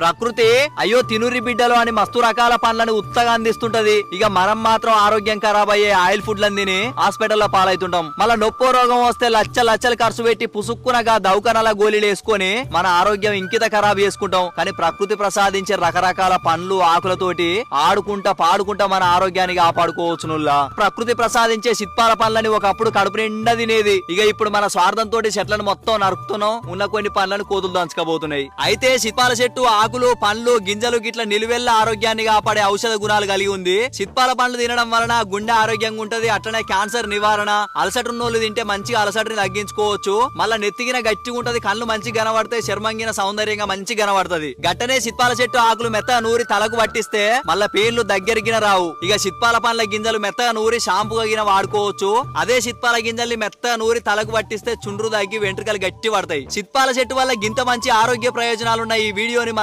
ప్రకృతి అయ్యో తినురి బిడ్డలు అని మస్తు రకాల పండ్లను ఉత్తగా అందిస్తుంటది. ఇక మనం మాత్రం ఆరోగ్యం ఖరాబ్ అయ్యే ఆయిల్ ఫుడ్లను తిని హాస్పిటల్లో పాలవుతుంటాం. మళ్ళా నొప్పో రోగం వస్తే లచ్చలు ఖర్చు పెట్టి పుసుక్కునగా దౌకనాల గోళీలు వేసుకొని మన ఆరోగ్యం ఇంకిత ఖరాబ్ చేసుకుంటాం. కానీ ప్రకృతి ప్రసాదించే రకరకాల పండ్లు ఆకులతోటి ఆడుకుంటా పాడుకుంటా మన ఆరోగ్యాన్ని కాపాడుకోవచ్చునుల్లా. ప్రకృతి ప్రసాదించే సిత్పాల పండ్లని ఒకప్పుడు కడుపు నిండా తినేది. ఇక ఇప్పుడు మన స్వార్థంతో చెట్లను మొత్తం నరుకుతున్నాం. ఉన్న కొన్ని పండ్లను కోతులు దంచుకోబోతున్నాయి. అయితే సిత్పాల చెట్టు ఆకులు పండ్లు గింజలు గిట్ల నిలువెల్ల ఆరోగ్యాన్ని కాపాడే ఔషధ గుణాలు కలిగి ఉంది. సిత్పాల పండ్లు తినడం వలన గుండె ఆరోగ్యంగా ఉంటది. అట్లనే క్యాన్సర్ నివారణ, అలసటున్నోళ్ళు తింటే మంచి అలసటని తగ్గించుకోవచ్చు. మళ్ళా నెత్తిగిన గట్టిగా ఉంటది, కళ్ళు మంచి కనబడతాయి, చర్మంగిన సౌందర్యంగా మంచి కనబడుతుంది. గట్టనే సిత్పాల చెట్టు ఆకులు మెత్తగా నూరి తలకు పట్టిస్తే మళ్ళా పేర్లు దగ్గరికిన రావు. ఇక సిత్పాల పండ్ల గింజలు మెత్తగా నూరి షాంపుగా గిన వాడుకోవచ్చు. అదే సిత్పాల గింజల్ని మెత్తగా నూరి తలకు పట్టిస్తే చుండ్రు తగ్గి వెంట్రుకలు గట్టి పడతాయి. సిత్పాల చెట్టు వల్ల గింత మంచి ఆరోగ్య ప్రయోజనాలున్న ఈ వీడియోని మనం